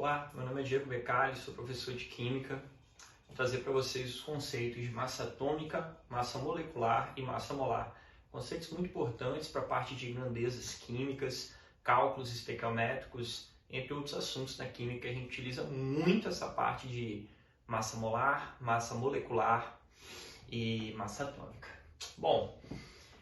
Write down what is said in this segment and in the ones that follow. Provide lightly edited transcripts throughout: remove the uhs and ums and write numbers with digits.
Olá, meu nome é Diego Becali, sou professor de Química. Vou trazer para vocês os conceitos de massa atômica, massa molecular e massa molar. Conceitos muito importantes para a parte de grandezas químicas, cálculos estequiométricos, entre outros assuntos na química. A gente utiliza muito essa parte de massa molar, massa molecular e massa atômica. Bom,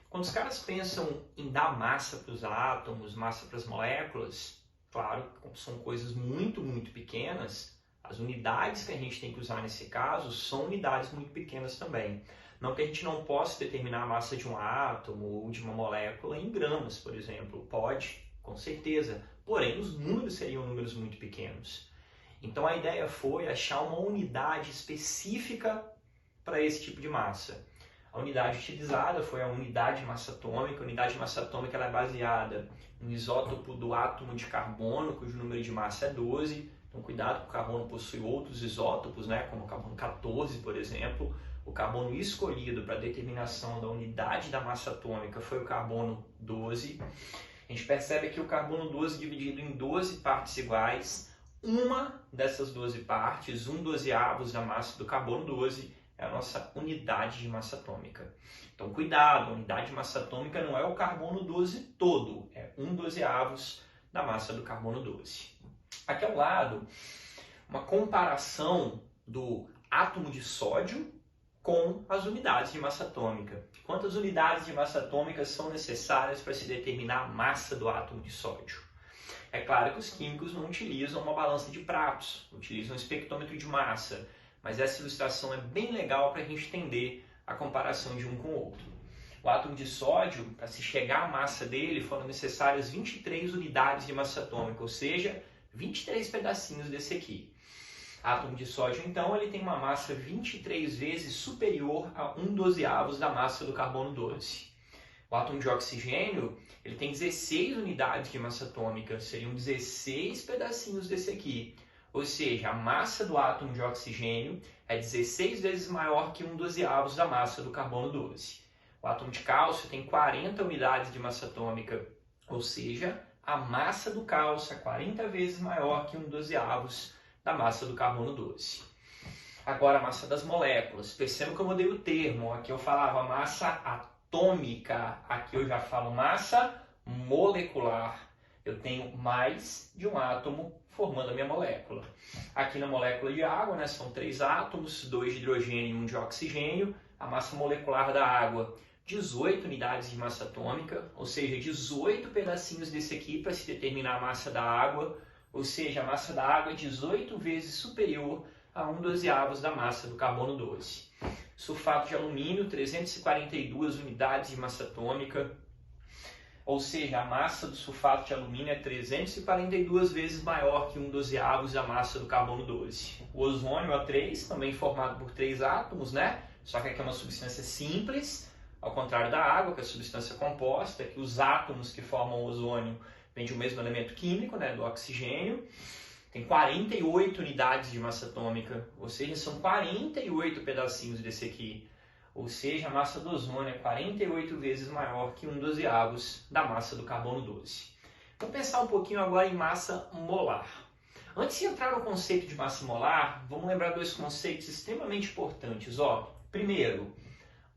quando os caras pensam em dar massa para os átomos, massa para as moléculas, claro, são coisas muito pequenas. As unidades que a gente tem que usar nesse caso são unidades muito pequenas também. Não que a gente não possa determinar a massa de um átomo ou de uma molécula em gramas, por exemplo. Pode, com certeza. Porém, os números seriam números muito pequenos. Então a ideia foi achar uma unidade específica para esse tipo de massa. A unidade utilizada foi a unidade de massa atômica. A unidade de massa atômica ela é baseada no isótopo do átomo de carbono, cujo número de massa é 12. Então, cuidado, que o carbono possui outros isótopos, como o carbono 14, por exemplo. O carbono escolhido para a determinação da unidade da massa atômica foi o carbono 12. A gente percebe que o carbono 12 dividido em 12 partes iguais. Uma dessas 12 partes, 1/12 da massa do carbono 12, é a nossa unidade de massa atômica. Então, cuidado, a unidade de massa atômica não é o carbono 12 todo, é 1/12 da massa do carbono 12. Aqui ao lado, uma comparação do átomo de sódio com as unidades de massa atômica. Quantas unidades de massa atômica são necessárias para se determinar a massa do átomo de sódio? É claro que os químicos não utilizam uma balança de pratos, utilizam um espectrômetro de massa, mas essa ilustração é bem legal para a gente entender a comparação de um com o outro. O átomo de sódio, para se chegar à massa dele, foram necessárias 23 unidades de massa atômica, ou seja, 23 pedacinhos desse aqui. O átomo de sódio, então, ele tem uma massa 23 vezes superior a 1/12 da massa do carbono 12. O átomo de oxigênio, ele tem 16 unidades de massa atômica, seriam 16 pedacinhos desse aqui. Ou seja, a massa do átomo de oxigênio é 16 vezes maior que 1/12 da massa do carbono 12. O átomo de cálcio tem 40 unidades de massa atômica, ou seja, a massa do cálcio é 40 vezes maior que 1/12 da massa do carbono 12. Agora, a massa das moléculas. Percebam que eu mudei o termo. Aqui eu falava massa atômica, aqui eu já falo massa molecular. Eu tenho mais de um átomo formando a minha molécula. Aqui na molécula de água, são 3 átomos, 2 de hidrogênio e 1 de oxigênio. A massa molecular da água, 18 unidades de massa atômica, ou seja, 18 pedacinhos desse aqui para se determinar a massa da água, ou seja, a massa da água é 18 vezes superior a 1/12 da massa do carbono 12. Sulfato de alumínio, 342 unidades de massa atômica, ou seja, a massa do sulfato de alumínio é 342 vezes maior que 1/12 da massa do carbono 12. O ozônio, O3, também formado por 3 átomos, Só que aqui é uma substância simples, ao contrário da água, que é a substância composta, que os átomos que formam o ozônio vêm de um mesmo elemento químico, do oxigênio. Tem 48 unidades de massa atômica, ou seja, são 48 pedacinhos desse aqui. Ou seja, a massa do ozônio é 48 vezes maior que 1/12 da massa do carbono 12. Vamos pensar um pouquinho agora em massa molar. Antes de entrar no conceito de massa molar, vamos lembrar 2 conceitos extremamente importantes. Primeiro,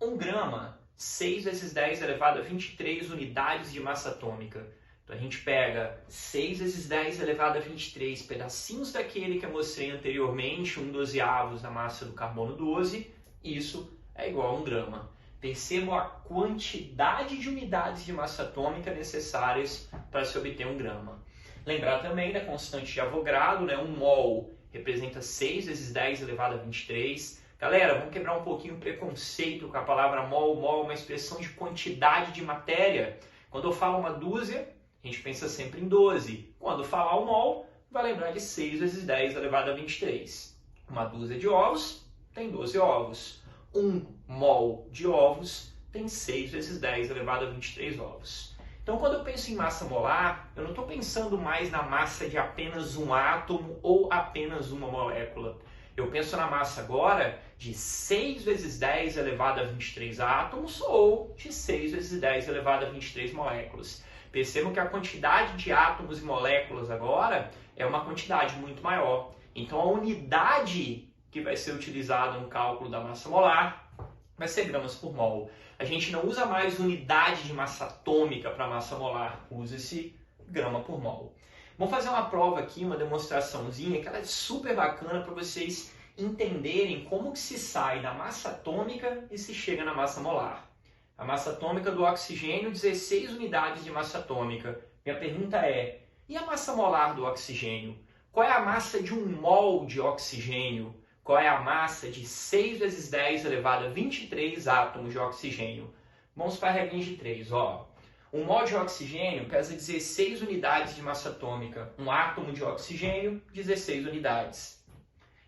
1 grama, 6 vezes 10 elevado a 23 unidades de massa atômica. Então a gente pega 6 vezes 10 elevado a 23 pedacinhos daquele que eu mostrei anteriormente, 1/12 da massa do carbono 12, isso é igual a 1 grama. Percebam a quantidade de unidades de massa atômica necessárias para se obter 1 grama. Lembrar também da constante de Avogadro, 1 mol representa 6 vezes 10 elevado a 23. Galera, vamos quebrar um pouquinho o preconceito com a palavra mol. Mol é uma expressão de quantidade de matéria. Quando eu falo uma dúzia, a gente pensa sempre em 12. Quando falar o mol, vai lembrar de 6 vezes 10 elevado a 23. Uma dúzia de ovos tem 12 ovos. 1 mol de ovos tem 6 vezes 10 elevado a 23 ovos. Então, quando eu penso em massa molar, eu não estou pensando mais na massa de apenas um átomo ou apenas uma molécula. Eu penso na massa agora de 6 vezes 10 elevado a 23 átomos ou de 6 vezes 10 elevado a 23 moléculas. Percebam que a quantidade de átomos e moléculas agora é uma quantidade muito maior. Então a unidade que vai ser utilizada no cálculo da massa molar vai ser gramas por mol. A gente não usa mais unidade de massa atômica para massa molar, usa-se grama por mol. Vamos fazer uma prova aqui, uma demonstraçãozinha, que ela é super bacana para vocês entenderem como que se sai da massa atômica e se chega na massa molar. A massa atômica do oxigênio, 16 unidades de massa atômica. Minha pergunta é, e a massa molar do oxigênio? Qual é a massa de um mol de oxigênio? Qual é a massa de 6 vezes 10 elevado a 23 átomos de oxigênio? Vamos para a regrinha de 3. Ó. Um mol de oxigênio pesa 16 unidades de massa atômica. Um átomo de oxigênio, 16 unidades.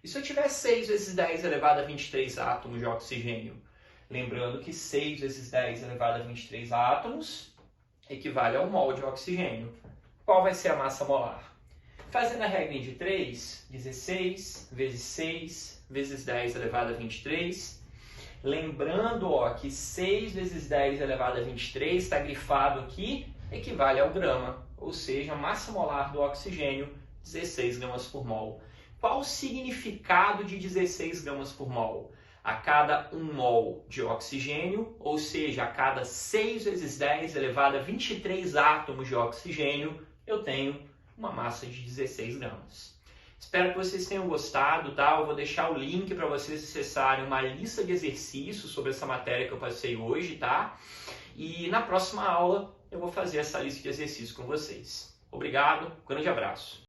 E se eu tiver 6 vezes 10 elevado a 23 átomos de oxigênio? Lembrando que 6 vezes 10 elevado a 23 átomos equivale a um mol de oxigênio. Qual vai ser a massa molar? Fazendo a regra de 3, 16 vezes 6 vezes 10 elevado a 23. Lembrando que 6 vezes 10 elevado a 23 está grifado aqui, equivale ao grama. Ou seja, a massa molar do oxigênio, 16 gramas por mol. Qual o significado de 16 gramas por mol? A cada 1 mol de oxigênio, ou seja, a cada 6 vezes 10 elevado a 23 átomos de oxigênio, eu tenho uma massa de 16 gramas. Espero que vocês tenham gostado, tá? Eu vou deixar o link para vocês acessarem uma lista de exercícios sobre essa matéria que eu passei hoje, tá? E na próxima aula eu vou fazer essa lista de exercícios com vocês. Obrigado, um grande abraço.